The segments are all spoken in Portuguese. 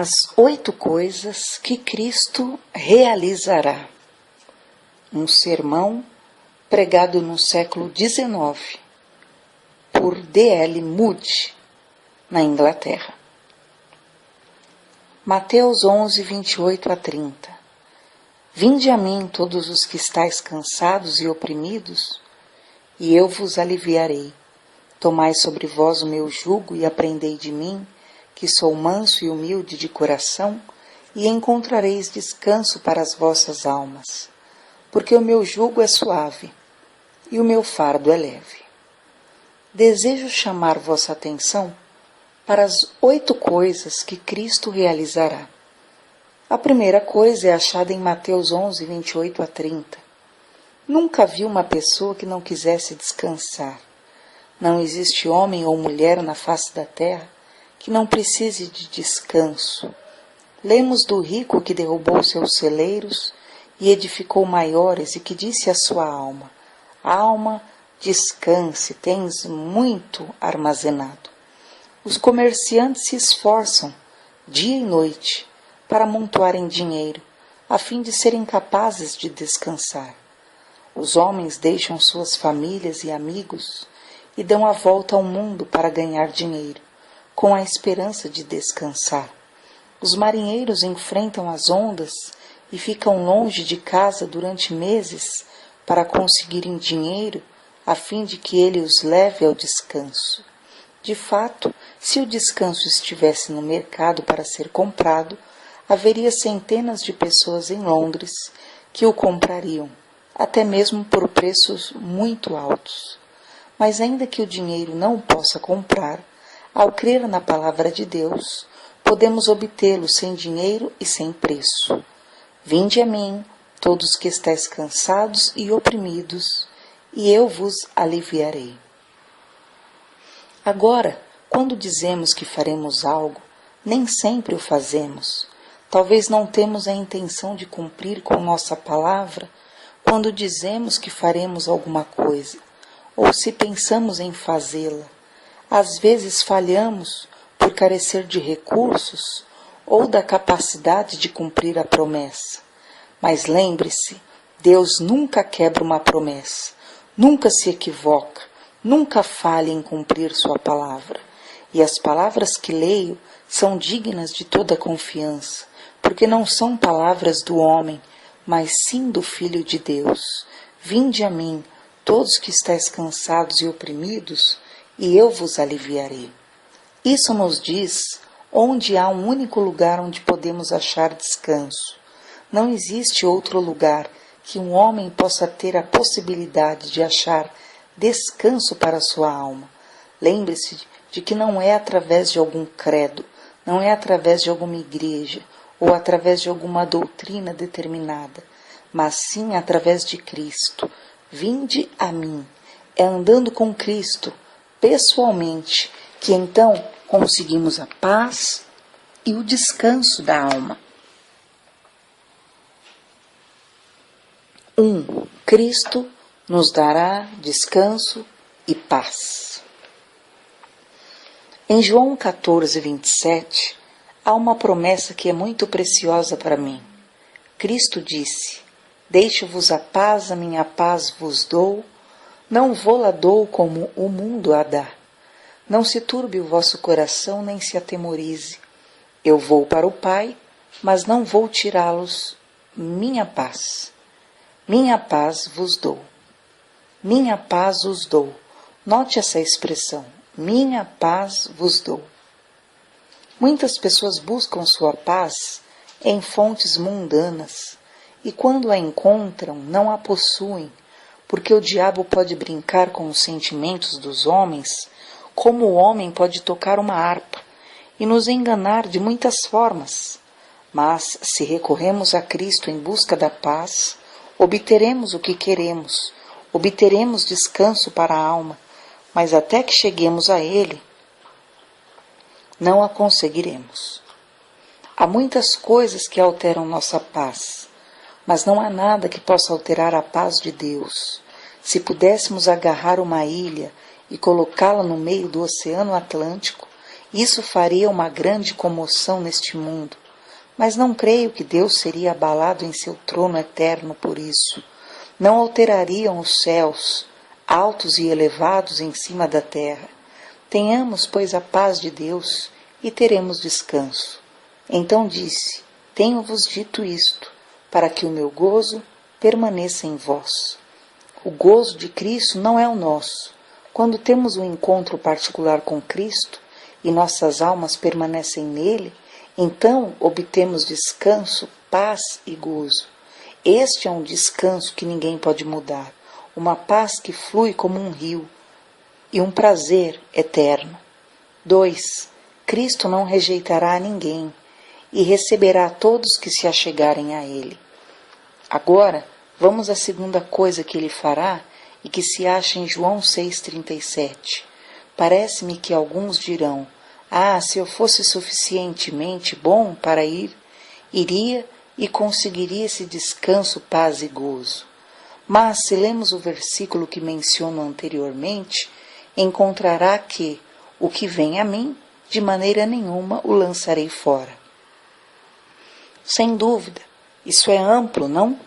As 8 coisas que Cristo realizará. Um sermão pregado no século XIX por D.L. Moody, na Inglaterra. Mateus 11, 28 a 30. Vinde a mim todos os que estáis cansados e oprimidos, e eu vos aliviarei. Tomai sobre vós o meu jugo e aprendei de mim, que sou manso e humilde de coração, e encontrareis descanso para as vossas almas, porque o meu jugo é suave e o meu fardo é leve. Desejo chamar vossa atenção para as 8 coisas que Cristo realizará. A primeira coisa é achada em Mateus 11, 28 a 30. Nunca vi uma pessoa que não quisesse descansar. Não existe homem ou mulher na face da terra que não precise de descanso. Lemos do rico que derrubou seus celeiros e edificou maiores e que disse à sua alma: alma, descanse, tens muito armazenado. Os comerciantes se esforçam dia e noite para amontoarem dinheiro, a fim de serem capazes de descansar. Os homens deixam suas famílias e amigos e dão a volta ao mundo para ganhar dinheiro, com a esperança de descansar. Os marinheiros enfrentam as ondas e ficam longe de casa durante meses para conseguirem dinheiro, a fim de que ele os leve ao descanso. De fato, se o descanso estivesse no mercado para ser comprado, haveria centenas de pessoas em Londres que o comprariam, até mesmo por preços muito altos. Mas ainda que o dinheiro não o possa comprar, ao crer na palavra de Deus, podemos obtê-lo sem dinheiro e sem preço. Vinde a mim, todos que estáis cansados e oprimidos, e eu vos aliviarei. Agora, quando dizemos que faremos algo, nem sempre o fazemos. Talvez não temos a intenção de cumprir com nossa palavra quando dizemos que faremos alguma coisa, ou se pensamos em fazê-la. Às vezes falhamos por carecer de recursos ou da capacidade de cumprir a promessa. Mas lembre-se, Deus nunca quebra uma promessa, nunca se equivoca, nunca falha em cumprir sua palavra. E as palavras que leio são dignas de toda confiança, porque não são palavras do homem, mas sim do Filho de Deus. Vinde a mim, todos que estáis cansados e oprimidos, e eu vos aliviarei. Isso nos diz onde há um único lugar onde podemos achar descanso. Não existe outro lugar que um homem possa ter a possibilidade de achar descanso para a sua alma. Lembre-se de que não é através de algum credo, não é através de alguma igreja ou através de alguma doutrina determinada, mas sim através de Cristo. Vinde a mim. É andando com Cristo, pessoalmente, que então conseguimos a paz e o descanso da alma. 1. Cristo nos dará descanso e paz. Em João 14, 27, há uma promessa que é muito preciosa para mim. Cristo disse: deixo-vos a paz, a minha paz vos dou, não vô-la dou como o mundo a dá. Não se turbe o vosso coração, nem se atemorize. Eu vou para o Pai, mas não vou tirá-los minha paz. Minha paz vos dou. Minha paz os dou. Note essa expressão. Minha paz vos dou. Muitas pessoas buscam sua paz em fontes mundanas e quando a encontram não a possuem, porque o diabo pode brincar com os sentimentos dos homens como o homem pode tocar uma harpa e nos enganar de muitas formas. Mas se recorremos a Cristo em busca da paz, obteremos o que queremos, obteremos descanso para a alma, mas até que cheguemos a Ele, não a conseguiremos. Há muitas coisas que alteram nossa paz, mas não há nada que possa alterar a paz de Deus. Se pudéssemos agarrar uma ilha e colocá-la no meio do Oceano Atlântico, Isso faria uma grande comoção neste mundo, mas não creio que Deus seria abalado em seu trono eterno por isso. Não alterariam os céus, altos e elevados em cima da terra. Tenhamos, pois, a paz de Deus e teremos descanso. Então disse: Tenho-vos dito isto, para que o meu gozo permaneça em vós. O gozo de Cristo não é o nosso. Quando temos um encontro particular com Cristo e nossas almas permanecem nele, então obtemos descanso, paz e gozo. Este é um descanso que ninguém pode mudar, uma paz que flui como um rio e um prazer eterno. 2. Cristo não rejeitará a ninguém e receberá todos que se achegarem a ele. Agora, vamos à segunda coisa que ele fará e que se acha em João 6,37. Parece-me que alguns dirão: se eu fosse suficientemente bom para ir, iria e conseguiria esse descanso, paz e gozo. Mas, se lemos o versículo que menciono anteriormente, encontrará que o que vem a mim, de maneira nenhuma o lançarei fora. Sem dúvida, isso é amplo, não?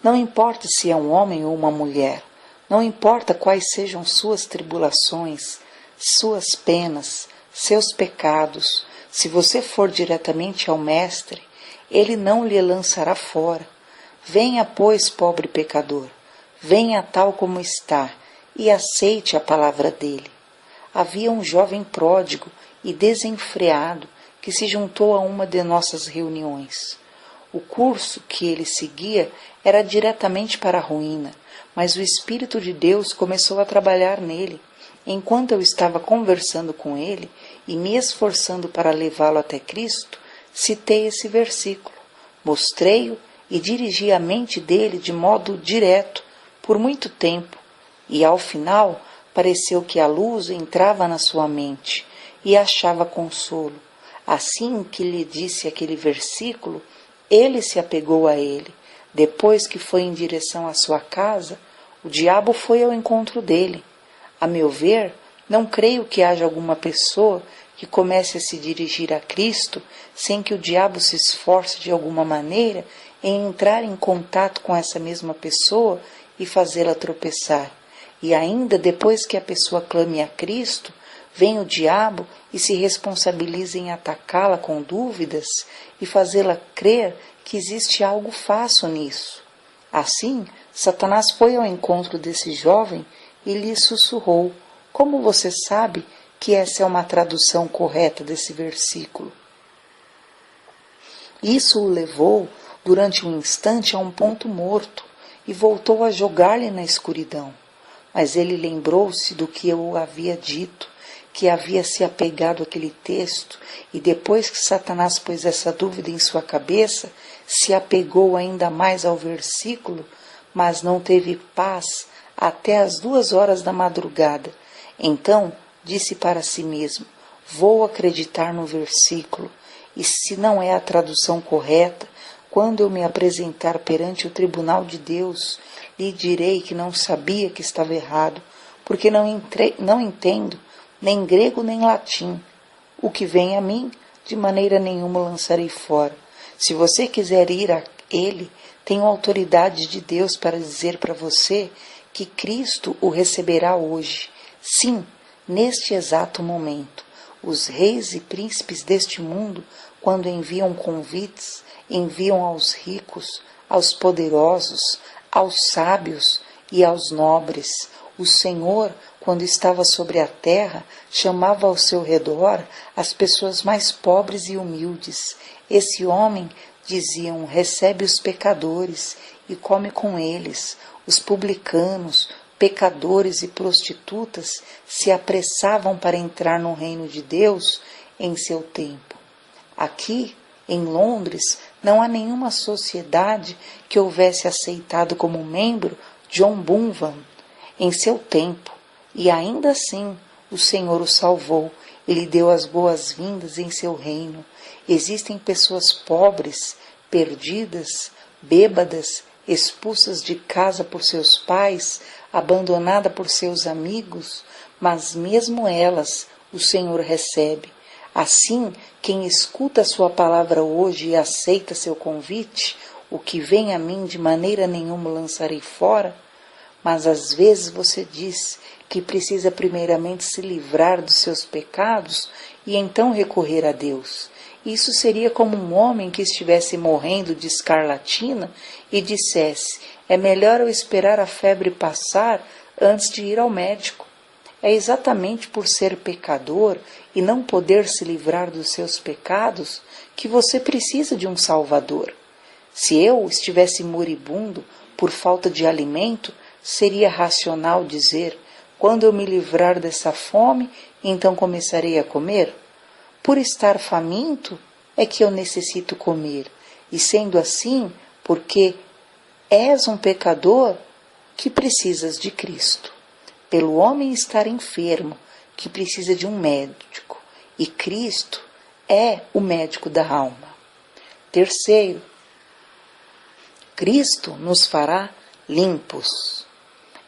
Não importa se é um homem ou uma mulher, não importa quais sejam suas tribulações, suas penas, seus pecados, se você for diretamente ao Mestre, ele não lhe lançará fora. Venha, pois, pobre pecador, venha tal como está, e aceite a palavra dele. Havia um jovem pródigo e desenfreado que se juntou a uma de nossas reuniões. O curso que ele seguia era diretamente para a ruína, mas o Espírito de Deus começou a trabalhar nele. Enquanto eu estava conversando com ele e me esforçando para levá-lo até Cristo, citei esse versículo, mostrei-o e dirigi a mente dele de modo direto por muito tempo, e ao final pareceu que a luz entrava na sua mente e achava consolo. Assim que lhe disse aquele versículo, ele se apegou a ele. Depois que foi em direção à sua casa, o diabo foi ao encontro dele. A meu ver, não creio que haja alguma pessoa que comece a se dirigir a Cristo sem que o diabo se esforce de alguma maneira em entrar em contato com essa mesma pessoa e fazê-la tropeçar. E ainda depois que a pessoa clame a Cristo, vem o diabo e se responsabiliza em atacá-la com dúvidas e fazê-la crer que existe algo falso nisso. Assim, Satanás foi ao encontro desse jovem e lhe sussurrou: como você sabe que essa é uma tradução correta desse versículo? Isso o levou, durante um instante, a um ponto morto e voltou a jogar-lhe na escuridão. Mas ele lembrou-se do que eu havia dito, que havia se apegado àquele texto, e depois que Satanás pôs essa dúvida em sua cabeça, se apegou ainda mais ao versículo, mas não teve paz até as 2 horas da madrugada. Então disse para si mesmo: vou acreditar no versículo, e se não é a tradução correta, quando eu me apresentar perante o tribunal de Deus, lhe direi que não sabia que estava errado, porque não entendo nem grego nem latim. O que vem a mim, de maneira nenhuma lançarei fora. Se você quiser ir a ele, tenho autoridade de Deus para dizer para você que Cristo o receberá hoje. Sim, neste exato momento. Os reis e príncipes deste mundo, quando enviam convites, enviam aos ricos, aos poderosos, aos sábios e aos nobres. O Senhor, quando estava sobre a terra, chamava ao seu redor as pessoas mais pobres e humildes. Esse homem, diziam, recebe os pecadores e come com eles. Os publicanos, pecadores e prostitutas se apressavam para entrar no reino de Deus em seu tempo. Aqui, em Londres, não há nenhuma sociedade que houvesse aceitado como membro John Bunyan em seu tempo, e ainda assim o Senhor o salvou e lhe deu as boas-vindas em seu reino. Existem pessoas pobres, perdidas, bêbadas, expulsas de casa por seus pais, abandonadas por seus amigos, mas mesmo elas o Senhor recebe. Assim, quem escuta a sua palavra hoje e aceita seu convite, o que vem a mim de maneira nenhuma lançarei fora, mas às vezes você diz que precisa primeiramente se livrar dos seus pecados e então recorrer a Deus. Isso seria como um homem que estivesse morrendo de escarlatina e dissesse: é melhor eu esperar a febre passar antes de ir ao médico. É exatamente por ser pecador e não poder se livrar dos seus pecados que você precisa de um Salvador. Se eu estivesse moribundo por falta de alimento, seria racional dizer: quando eu me livrar dessa fome, então começarei a comer? Por estar faminto é que eu necessito comer, e sendo assim, porque és um pecador, que precisas de Cristo. Pelo homem estar enfermo, que precisa de um médico, e Cristo é o médico da alma. Terceiro, Cristo nos fará limpos.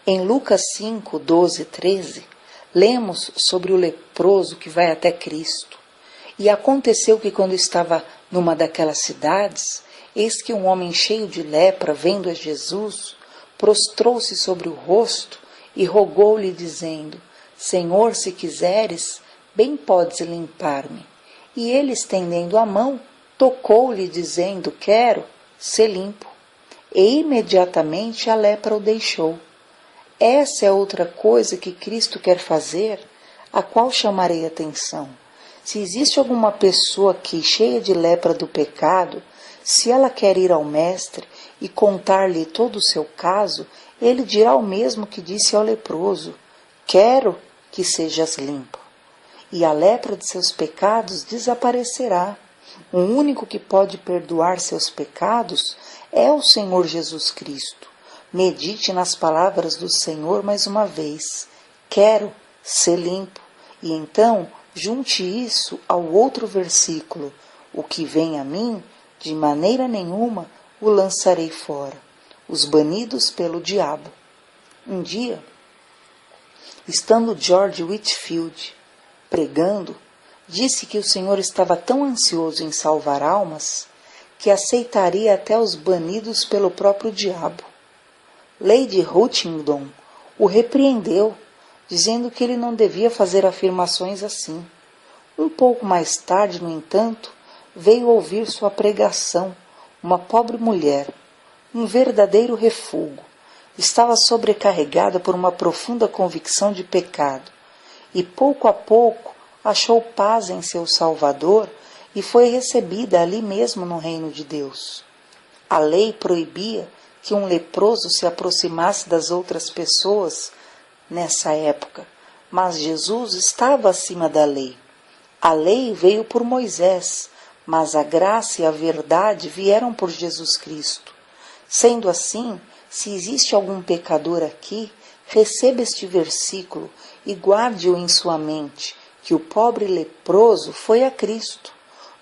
Em Lucas 5, 12, 13, lemos sobre o leproso que vai até Cristo. E aconteceu que quando estava numa daquelas cidades, eis que um homem cheio de lepra, vendo a Jesus, prostrou-se sobre o rosto e rogou-lhe, dizendo: Senhor, se quiseres, bem podes limpar-me. E ele, estendendo a mão, tocou-lhe, dizendo: Quero ser limpo. E imediatamente a lepra o deixou. Essa é outra coisa que Cristo quer fazer, a qual chamarei atenção. Se existe alguma pessoa aqui cheia de lepra do pecado, se ela quer ir ao Mestre e contar-lhe todo o seu caso, ele dirá o mesmo que disse ao leproso: quero que sejas limpo. E a lepra de seus pecados desaparecerá. O único que pode perdoar seus pecados é o Senhor Jesus Cristo. Medite nas palavras do Senhor mais uma vez: quero ser limpo. E então, junte isso ao outro versículo: o que vem a mim, de maneira nenhuma o lançarei fora. Os banidos pelo diabo. Um dia, estando George Whitefield pregando, disse que o Senhor estava tão ansioso em salvar almas que aceitaria até os banidos pelo próprio diabo. Lady Huntingdon o repreendeu, dizendo que ele não devia fazer afirmações assim. Um pouco mais tarde, no entanto, veio ouvir sua pregação uma pobre mulher, um verdadeiro refúgio. Estava sobrecarregada por uma profunda convicção de pecado, e pouco a pouco achou paz em seu Salvador e foi recebida ali mesmo no reino de Deus. A lei proibia que um leproso se aproximasse das outras pessoas nessa época, mas Jesus estava acima da lei. A lei veio por Moisés, mas a graça e a verdade vieram por Jesus Cristo. Sendo assim, se existe algum pecador aqui, receba este versículo e guarde-o em sua mente, que o pobre leproso foi a Cristo.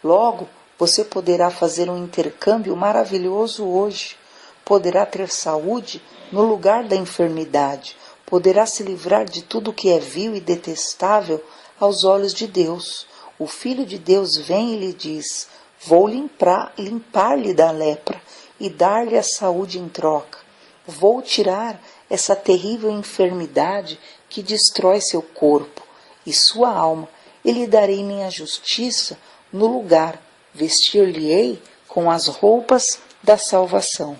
Logo, você poderá fazer um intercâmbio maravilhoso hoje. Poderá ter saúde no lugar da enfermidade. Poderá se livrar de tudo que é vil e detestável aos olhos de Deus. O Filho de Deus vem e lhe diz: vou limpar-lhe da lepra e dar-lhe a saúde em troca. Vou tirar essa terrível enfermidade que destrói seu corpo e sua alma, e lhe darei minha justiça no lugar, vestir-lhe-ei com as roupas da salvação.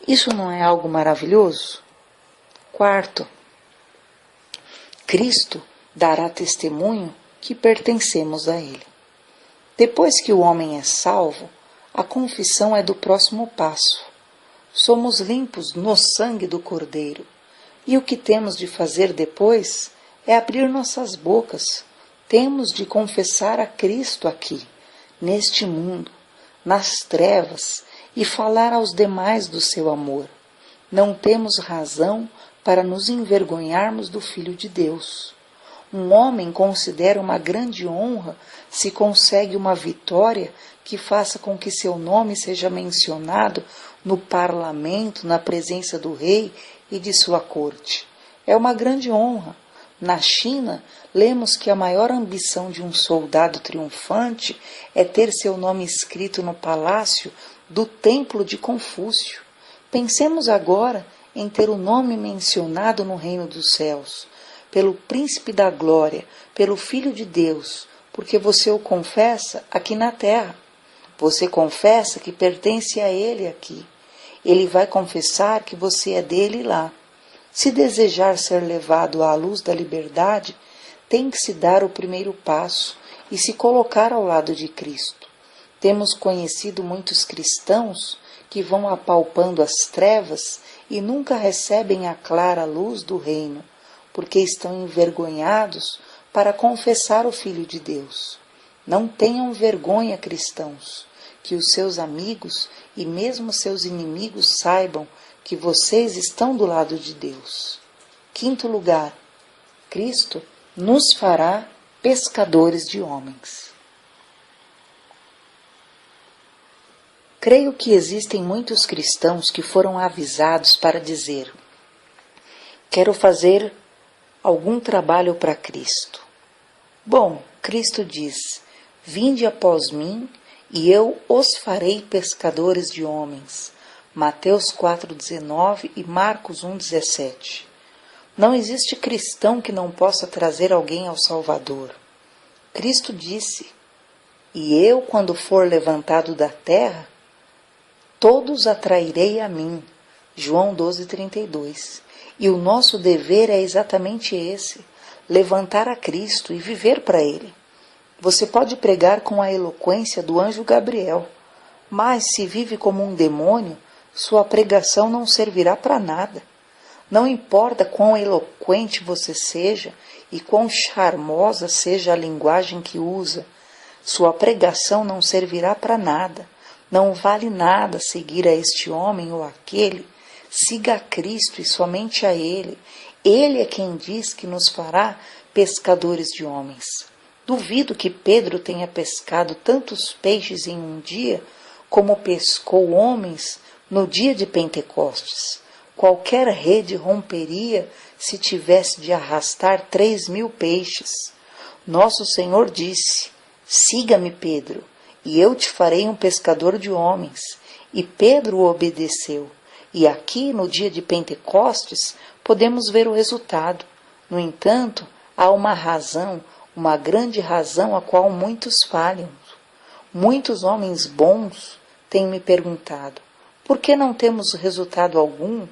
Isso não é algo maravilhoso? Quarto, Cristo dará testemunho que pertencemos a Ele. Depois que o homem é salvo, a confissão é do próximo passo. Somos limpos no sangue do Cordeiro. E o que temos de fazer depois é abrir nossas bocas. Temos de confessar a Cristo aqui, neste mundo, nas trevas, e falar aos demais do seu amor. Não temos razão para nos envergonharmos do Filho de Deus. Um homem considera uma grande honra se consegue uma vitória que faça com que seu nome seja mencionado no parlamento, na presença do rei e de sua corte. É uma grande honra, Na China, lemos que a maior ambição de um soldado triunfante é ter seu nome escrito no palácio do Templo de Confúcio. Pensemos agora em ter o nome mencionado no reino dos céus, pelo Príncipe da Glória, pelo Filho de Deus, porque você o confessa aqui na terra. Você confessa que pertence a Ele aqui. Ele vai confessar que você é dele lá. Se desejar ser levado à luz da liberdade, tem que se dar o primeiro passo e se colocar ao lado de Cristo. Temos conhecido muitos cristãos que vão apalpando as trevas e nunca recebem a clara luz do reino, porque estão envergonhados para confessar o Filho de Deus. Não tenham vergonha, cristãos, que os seus amigos e mesmo seus inimigos saibam que vocês estão do lado de Deus. Quinto lugar, Cristo nos fará pescadores de homens. Creio que existem muitos cristãos que foram avisados para dizer: quero fazer algum trabalho para Cristo. Bom, Cristo diz: vinde após mim e eu os farei pescadores de homens. Mateus 4,19 e Marcos 1,17. Não existe cristão que não possa trazer alguém ao Salvador. Cristo disse: e eu, quando for levantado da terra, todos atrairei a mim. João 12,32. E o nosso dever é exatamente esse: levantar a Cristo e viver para Ele. Você pode pregar com a eloquência do anjo Gabriel, mas se vive como um demônio, sua pregação não servirá para nada. Não importa quão eloquente você seja e quão charmosa seja a linguagem que usa, sua pregação não servirá para nada. Não vale nada seguir a este homem ou aquele. Siga a Cristo e somente a Ele. Ele é quem diz que nos fará pescadores de homens. Duvido que Pedro tenha pescado tantos peixes em um dia como pescou homens no dia de Pentecostes. Qualquer rede romperia se tivesse de arrastar 3.000 peixes. Nosso Senhor disse: siga-me, Pedro, e eu te farei um pescador de homens. E Pedro obedeceu. E aqui, no dia de Pentecostes, podemos ver o resultado. No entanto, há uma razão, uma grande razão a qual muitos falham. Muitos homens bons têm me perguntado: por que não temos resultado algum?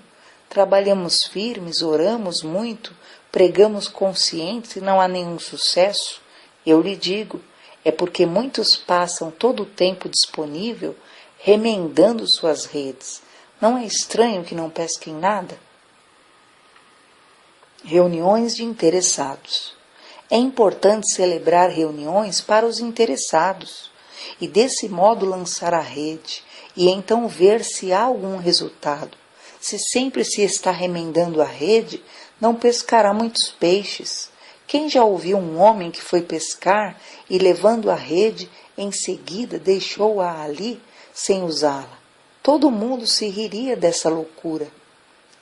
Trabalhamos firmes, oramos muito, pregamos conscientes e não há nenhum sucesso? Eu lhe digo, é porque muitos passam todo o tempo disponível remendando suas redes. Não é estranho que não pesquem nada? Reuniões de interessados. É importante celebrar reuniões para os interessados e desse modo lançar a rede e então ver se há algum resultado. Se sempre se está remendando a rede, não pescará muitos peixes. Quem já ouviu um homem que foi pescar e, levando a rede, em seguida deixou-a ali sem usá-la? Todo mundo se riria dessa loucura.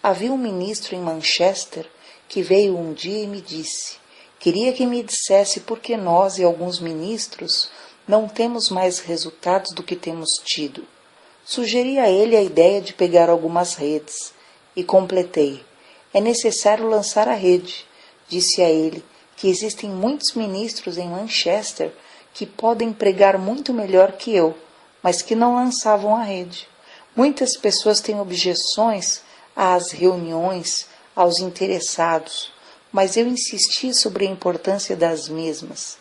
Havia um ministro em Manchester que veio um dia e me disse: queria que me dissesse por que nós e alguns ministros não temos mais resultados do que temos tido. Sugeri a ele a ideia de pegar algumas redes e completei: é necessário lançar a rede. Disse a ele que existem muitos ministros em Manchester que podem pregar muito melhor que eu, mas que não lançavam a rede. Muitas pessoas têm objeções às reuniões, aos interessados, mas eu insisti sobre a importância das mesmas.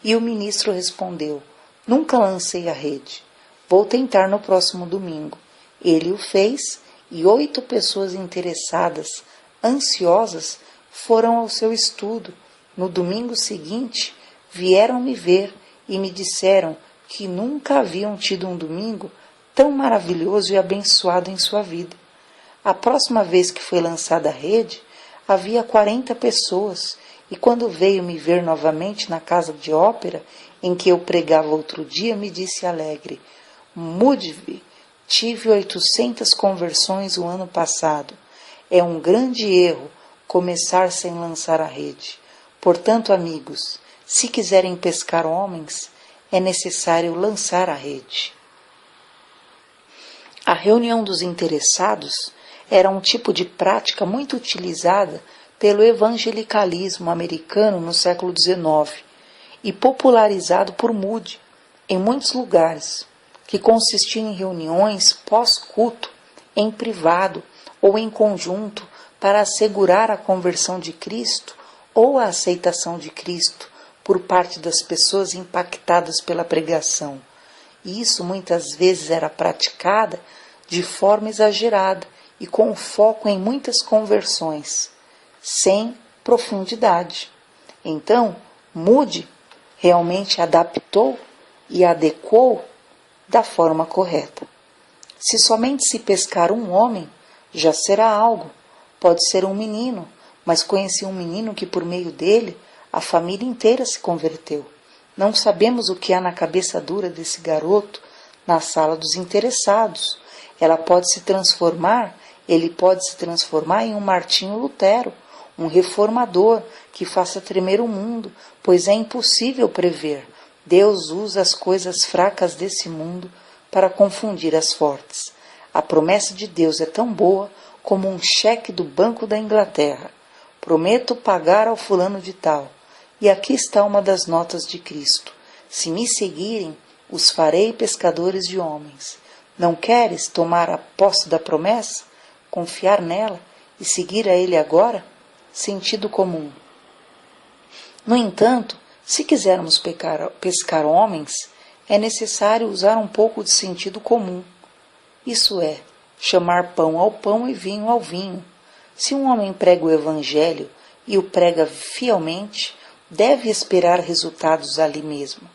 E o ministro respondeu: nunca lancei a rede. Vou tentar no próximo domingo. Ele o fez e 8 pessoas interessadas, ansiosas, foram ao seu estudo. No domingo seguinte, vieram me ver e me disseram que nunca haviam tido um domingo tão maravilhoso e abençoado em sua vida. A próxima vez que foi lançada a rede, havia 40 pessoas, e quando veio me ver novamente na casa de ópera, em que eu pregava outro dia, me disse alegre: Mudvi, tive 800 conversões o ano passado. É um grande erro começar sem lançar a rede. Portanto, amigos, se quiserem pescar homens, é necessário lançar a rede. A reunião dos interessados era um tipo de prática muito utilizada pelo evangelicalismo americano no século XIX e popularizado por Moody em muitos lugares, que consistia em reuniões pós-culto, em privado ou em conjunto para assegurar a conversão de Cristo ou a aceitação de Cristo por parte das pessoas impactadas pela pregação. E isso muitas vezes era praticada de forma exagerada e com foco em muitas conversões, sem profundidade. Então, Moody realmente adaptou e adequou da forma correta. Se somente se pescar um homem, já será algo. Pode ser um menino, mas conheci um menino que por meio dele a família inteira se converteu. Não sabemos o que há na cabeça dura desse garoto na sala dos interessados. Ele pode se transformar em um Martinho Lutero, um reformador que faça tremer o mundo, pois é impossível prever. Deus usa as coisas fracas desse mundo para confundir as fortes. A promessa de Deus é tão boa como um cheque do Banco da Inglaterra. Prometo pagar ao fulano de tal. E aqui está uma das notas de Cristo. Se me seguirem, os farei pescadores de homens. Não queres tomar a posse da promessa? Confiar nela e seguir a Ele agora? Sentido comum. No entanto, se quisermos pescar homens, é necessário usar um pouco de sentido comum. Isso é, chamar pão ao pão e vinho ao vinho. Se um homem prega o Evangelho e o prega fielmente, deve esperar resultados ali mesmo.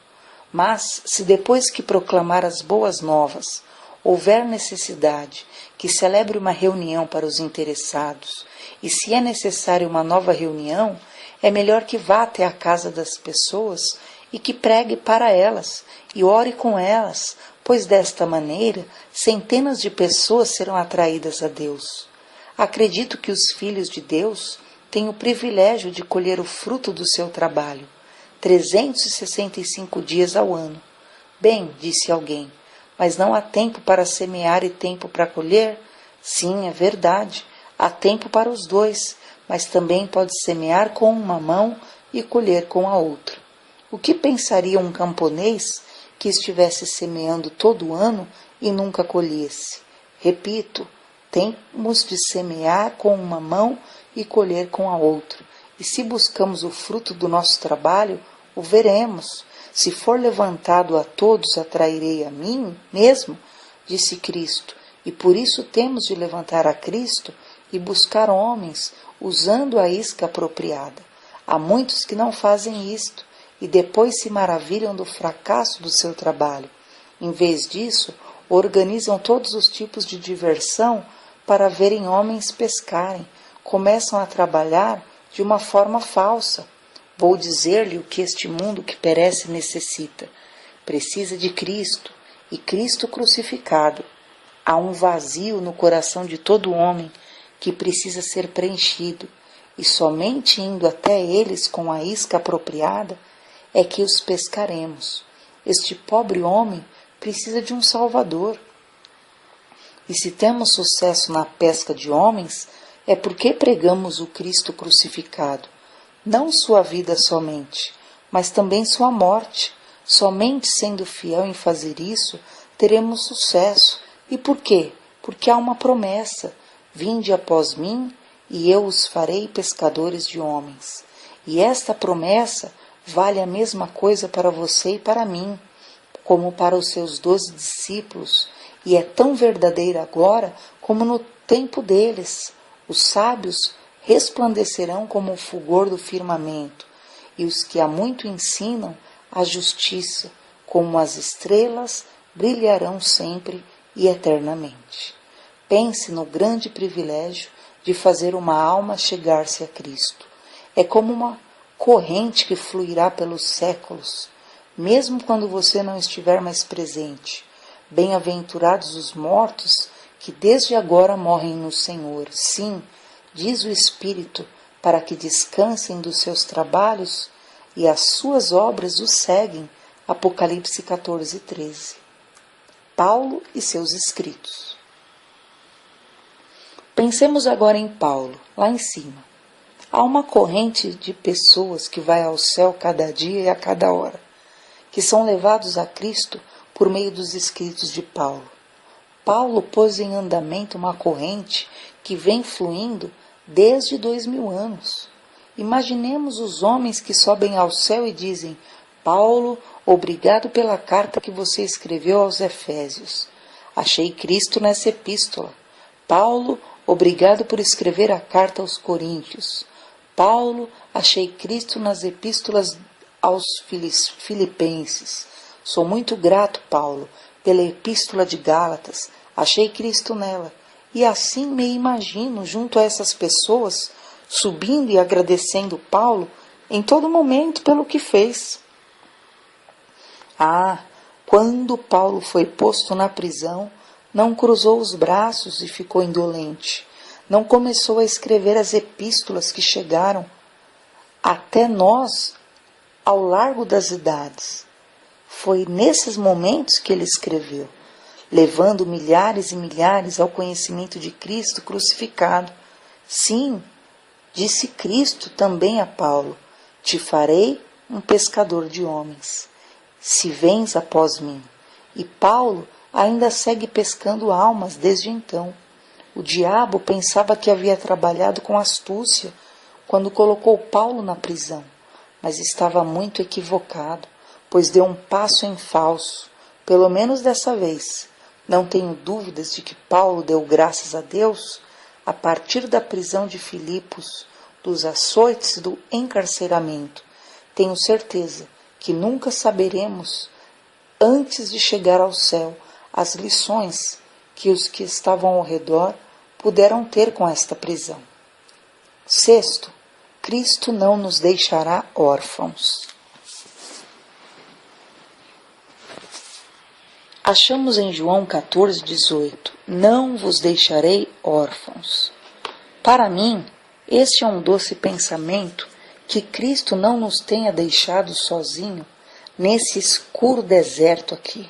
Mas, se depois que proclamar as boas novas, houver necessidade que celebre uma reunião para os interessados, e se é necessário uma nova reunião, é melhor que vá até a casa das pessoas e que pregue para elas e ore com elas, pois desta maneira centenas de pessoas serão atraídas a Deus. Acredito que os filhos de Deus têm o privilégio de colher o fruto do seu trabalho, 365 dias ao ano. Bem, disse alguém, mas não há tempo para semear e tempo para colher? Sim, é verdade, há tempo para os dois, mas também pode semear com uma mão e colher com a outra. O que pensaria um camponês que estivesse semeando todo ano e nunca colhesse? Repito, temos de semear com uma mão e colher com a outra. E se buscamos o fruto do nosso trabalho, o veremos. Se for levantado a todos, atrairei a mim mesmo, disse Cristo. E por isso temos de levantar a Cristo e buscar homens, usando a isca apropriada. Há muitos que não fazem isto e depois se maravilham do fracasso do seu trabalho. Em vez disso, organizam todos os tipos de diversão para verem homens pescarem. Começam a trabalhar de uma forma falsa. Vou dizer-lhe o que este mundo que perece necessita. Precisa de Cristo e Cristo crucificado. Há um vazio no coração de todo homem que precisa ser preenchido, e somente indo até eles com a isca apropriada é que os pescaremos. Este pobre homem precisa de um Salvador. E se temos sucesso na pesca de homens, é porque pregamos o Cristo crucificado, não sua vida somente, mas também sua morte. Somente sendo fiel em fazer isso, teremos sucesso. E por quê? Porque há uma promessa: vinde após mim, e eu os farei pescadores de homens. E esta promessa vale a mesma coisa para você e para mim, como para os seus 12 discípulos, e é tão verdadeira agora como no tempo deles. Os sábios resplandecerão como o fulgor do firmamento, e os que há muito ensinam a justiça, como as estrelas, brilharão sempre e eternamente. Pense no grande privilégio de fazer uma alma chegar-se a Cristo. É como uma corrente que fluirá pelos séculos, mesmo quando você não estiver mais presente. Bem-aventurados os mortos que desde agora morrem no Senhor. Sim, diz o Espírito, para que descansem dos seus trabalhos, e as suas obras os seguem. Apocalipse 14:13. Paulo e seus escritos. Pensemos agora em Paulo, lá em cima. Há uma corrente de pessoas que vai ao céu cada dia e a cada hora, que são levados a Cristo por meio dos escritos de Paulo. Paulo pôs em andamento uma corrente que vem fluindo desde 2000 anos. Imaginemos os homens que sobem ao céu e dizem: Paulo, obrigado pela carta que você escreveu aos Efésios. Achei Cristo nessa epístola. Paulo, obrigado por escrever a carta aos Coríntios. Paulo, achei Cristo nas epístolas aos Filipenses. Sou muito grato, Paulo, pela epístola de Gálatas. Achei Cristo nela. E assim me imagino junto a essas pessoas, subindo e agradecendo Paulo em todo momento pelo que fez. Quando Paulo foi posto na prisão, não cruzou os braços e ficou indolente. Não começou a escrever as epístolas que chegaram até nós ao largo das idades. Foi nesses momentos que ele escreveu, levando milhares e milhares ao conhecimento de Cristo crucificado. Sim, disse Cristo também a Paulo: te farei um pescador de homens, se vens após mim. E Paulo ainda segue pescando almas desde então. O diabo pensava que havia trabalhado com astúcia quando colocou Paulo na prisão, mas estava muito equivocado, pois deu um passo em falso, pelo menos dessa vez. Não tenho dúvidas de que Paulo deu graças a Deus a partir da prisão de Filipos, dos açoites e do encarceramento. Tenho certeza que nunca saberemos, antes de chegar ao céu, as lições que os que estavam ao redor puderam ter com esta prisão. Sexto, Cristo não nos deixará órfãos. Achamos em João 14:18, não vos deixarei órfãos. Para mim, este é um doce pensamento que Cristo não nos tenha deixado sozinho nesse escuro deserto aqui.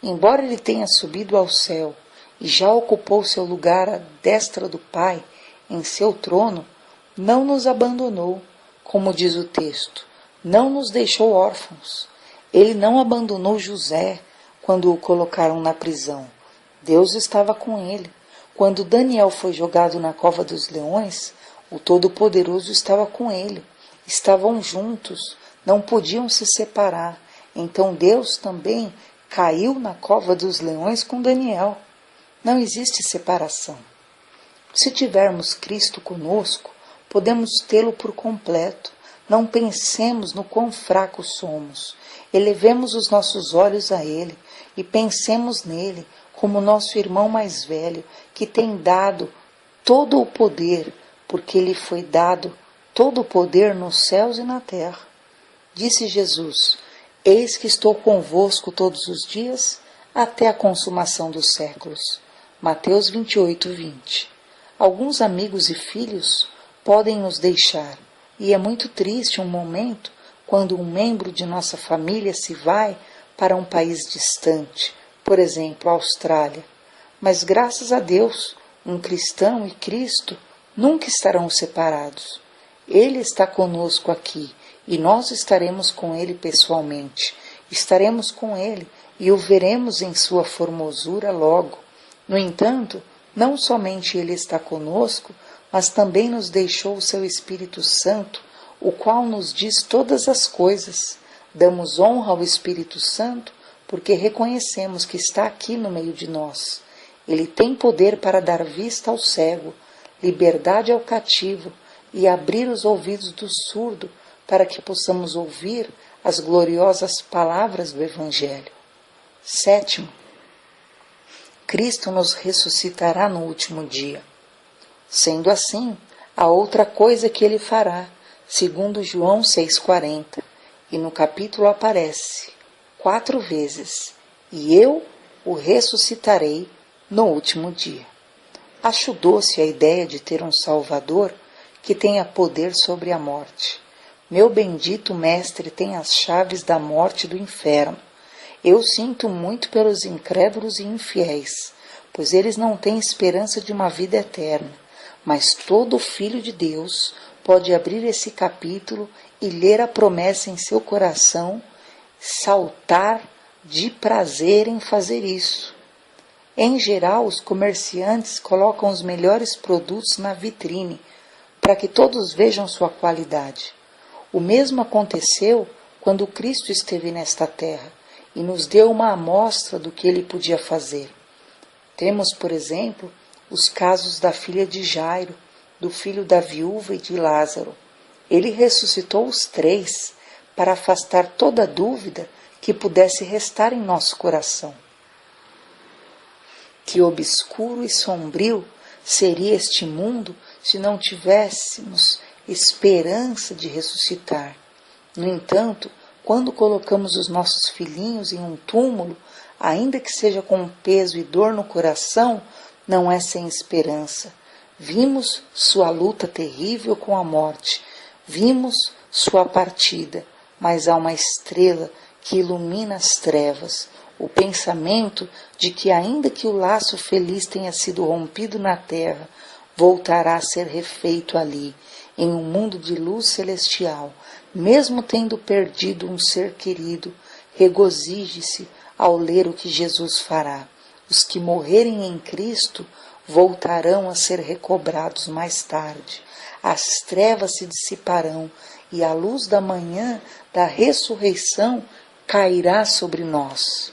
Embora Ele tenha subido ao céu e já ocupou seu lugar à destra do Pai em seu trono, não nos abandonou, como diz o texto, não nos deixou órfãos. Ele não abandonou José quando o colocaram na prisão. Deus estava com ele. Quando Daniel foi jogado na cova dos leões, o Todo-Poderoso estava com ele. Estavam juntos, não podiam se separar. Então Deus também caiu na cova dos leões com Daniel. Não existe separação. Se tivermos Cristo conosco, podemos tê-lo por completo. Não pensemos no quão fracos somos. Elevemos os nossos olhos a Ele e pensemos nele como nosso irmão mais velho, que tem dado todo o poder, porque lhe foi dado todo o poder nos céus e na terra. Disse Jesus: eis que estou convosco todos os dias, até a consumação dos séculos. Mateus 28:20. Alguns amigos e filhos podem nos deixar, e é muito triste um momento quando um membro de nossa família se vai para um país distante, por exemplo, a Austrália. Mas graças a Deus, um cristão e Cristo nunca estarão separados. Ele está conosco aqui e nós estaremos com Ele pessoalmente. Estaremos com Ele e o veremos em sua formosura logo. No entanto, não somente Ele está conosco, mas também nos deixou o seu Espírito Santo, o qual nos diz todas as coisas. Damos honra ao Espírito Santo porque reconhecemos que está aqui no meio de nós. Ele tem poder para dar vista ao cego, liberdade ao cativo e abrir os ouvidos do surdo para que possamos ouvir as gloriosas palavras do Evangelho. Sétimo, Cristo nos ressuscitará no último dia. Sendo assim, há outra coisa que Ele fará, segundo João 6,40, e no capítulo aparece 4 vezes, e eu o ressuscitarei no último dia. Acho doce a ideia de ter um Salvador que tenha poder sobre a morte. Meu bendito Mestre tem as chaves da morte e do inferno. Eu sinto muito pelos incrédulos e infiéis, pois eles não têm esperança de uma vida eterna. Mas todo filho de Deus pode abrir esse capítulo e ler a promessa em seu coração, saltar de prazer em fazer isso. Em geral, os comerciantes colocam os melhores produtos na vitrine, para que todos vejam sua qualidade. O mesmo aconteceu quando Cristo esteve nesta terra e nos deu uma amostra do que ele podia fazer. Temos, por exemplo, os casos da filha de Jairo, do filho da viúva e de Lázaro. Ele ressuscitou os três para afastar toda dúvida que pudesse restar em nosso coração. Que obscuro e sombrio seria este mundo se não tivéssemos esperança de ressuscitar. No entanto, quando colocamos os nossos filhinhos em um túmulo, ainda que seja com peso e dor no coração, não é sem esperança. Vimos sua luta terrível com a morte, vimos sua partida, mas há uma estrela que ilumina as trevas. O pensamento de que, ainda que o laço feliz tenha sido rompido na terra, voltará a ser refeito ali, em um mundo de luz celestial, mesmo tendo perdido um ser querido, regozije-se ao ler o que Jesus fará. Os que morrerem em Cristo voltarão a ser recobrados mais tarde. As trevas se dissiparão e a luz da manhã da ressurreição cairá sobre nós.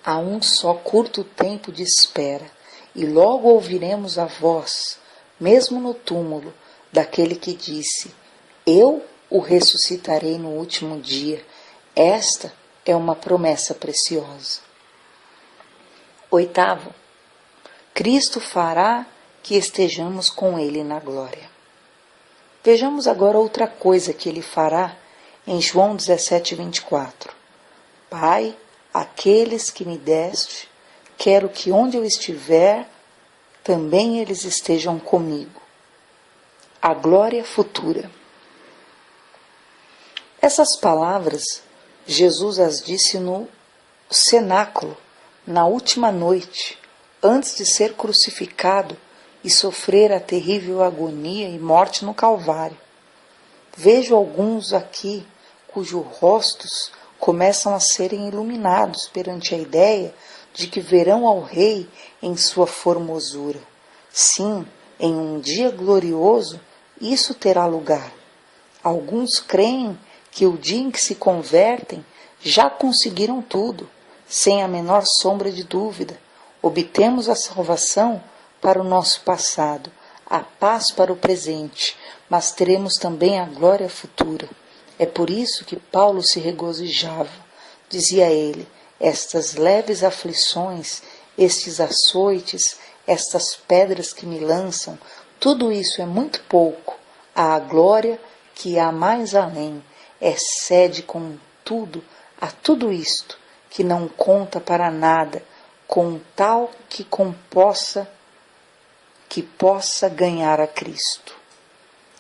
Há um só curto tempo de espera, e logo ouviremos a voz, mesmo no túmulo, daquele que disse: eu o ressuscitarei no último dia. Esta é uma promessa preciosa. 8º, Cristo fará que estejamos com Ele na glória. Vejamos agora outra coisa que Ele fará em João 17:24. Pai, aqueles que me deste, quero que onde eu estiver, também eles estejam comigo. A glória futura. Essas palavras, Jesus as disse no cenáculo, na última noite, antes de ser crucificado e sofrer a terrível agonia e morte no Calvário. Vejo alguns aqui cujos rostos começam a serem iluminados perante a ideia de que verão ao Rei em sua formosura. Sim, em um dia glorioso, isso terá lugar. Alguns creem que o dia em que se convertem já conseguiram tudo, sem a menor sombra de dúvida. Obtemos a salvação para o nosso passado, a paz para o presente, mas teremos também a glória futura. É por isso que Paulo se regozijava. Dizia ele: estas leves aflições, estes açoites, estas pedras que me lançam, tudo isso é muito pouco à glória que há mais além. Excede com tudo a tudo isto, que não conta para nada, com tal que possa ganhar a Cristo.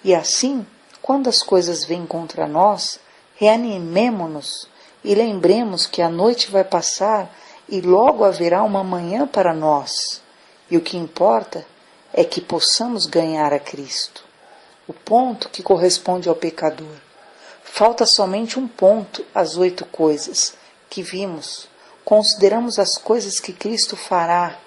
E assim, quando as coisas vêm contra nós, reanimemo-nos e lembremos que a noite vai passar e logo haverá uma manhã para nós. E o que importa é que possamos ganhar a Cristo. O ponto que corresponde ao pecador. Falta somente um ponto às 8 coisas que vimos. Consideramos as coisas que Cristo fará,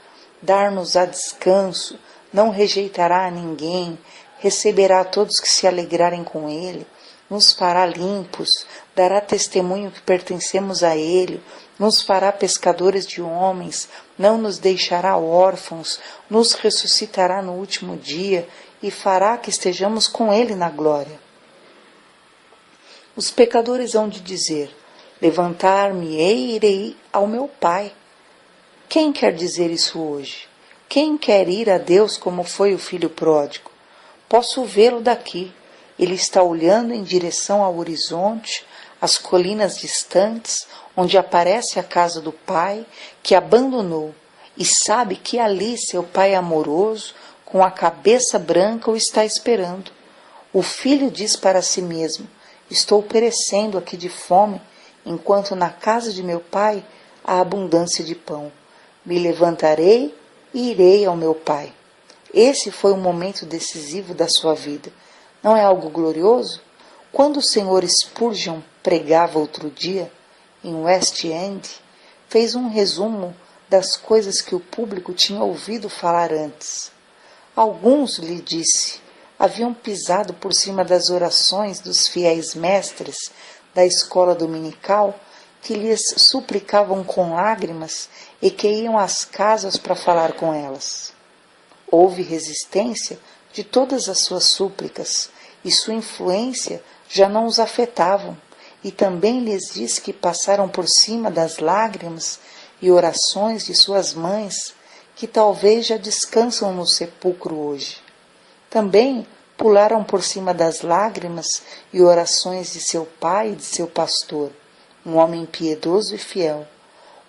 dar-nos-á descanso, não rejeitará a ninguém, receberá a todos que se alegrarem com Ele, nos fará limpos, dará testemunho que pertencemos a Ele, nos fará pescadores de homens, não nos deixará órfãos, nos ressuscitará no último dia e fará que estejamos com Ele na glória. Os pecadores hão de dizer: levantar-me-ei e irei ao meu Pai. Quem quer dizer isso hoje? Quem quer ir a Deus como foi o filho pródigo? Posso vê-lo daqui. Ele está olhando em direção ao horizonte, às colinas distantes, onde aparece a casa do Pai, que abandonou, e sabe que ali seu Pai amoroso, com a cabeça branca, o está esperando. O filho diz para si mesmo: estou perecendo aqui de fome, enquanto na casa de meu pai há abundância de pão. Me levantarei e irei ao meu pai. Esse foi um momento decisivo da sua vida. Não é algo glorioso? Quando o Sr. Spurgeon pregava outro dia, em West End, fez um resumo das coisas que o público tinha ouvido falar antes. Alguns, lhe disse, haviam pisado por cima das orações dos fiéis mestres da escola dominical, que lhes suplicavam com lágrimas e que iam às casas para falar com elas. Houve resistência de todas as suas súplicas, e sua influência já não os afetavam, e também lhes disse que passaram por cima das lágrimas e orações de suas mães, que talvez já descansam no sepulcro hoje. Também pularam por cima das lágrimas e orações de seu pai e de seu pastor, um homem piedoso e fiel.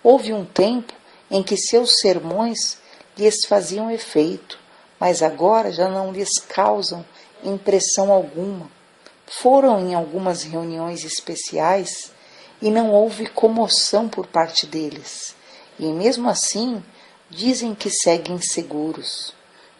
Houve um tempo em que seus sermões lhes faziam efeito, mas agora já não lhes causam impressão alguma. Foram em algumas reuniões especiais e não houve comoção por parte deles, e mesmo assim dizem que seguem seguros.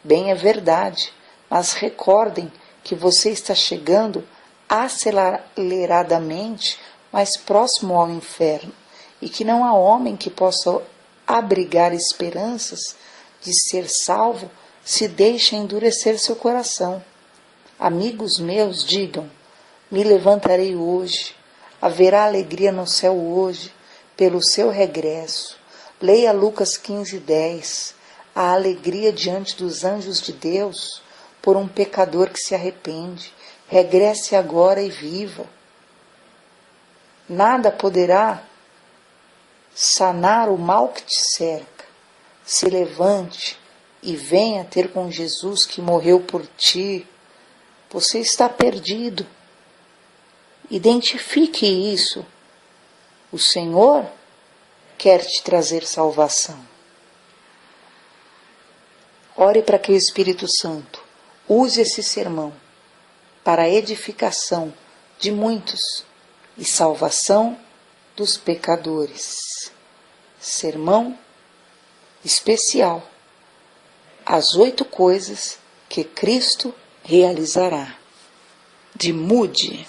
Bem é verdade, mas recordem que você está chegando aceleradamente mais próximo ao inferno, e que não há homem que possa abrigar esperanças de ser salvo se deixa endurecer seu coração. Amigos meus, digam: me levantarei hoje, haverá alegria no céu hoje, pelo seu regresso. Leia Lucas 15:10, a alegria diante dos anjos de Deus por um pecador que se arrepende. Regresse agora e viva. Nada poderá sanar o mal que te cerca. Se levante e venha ter com Jesus que morreu por ti. Você está perdido. Identifique isso. O Senhor quer te trazer salvação. Ore para que o Espírito Santo use esse sermão para a edificação de muitos e salvação dos pecadores. Sermão especial: as 8 coisas que Cristo realizará, de Moody.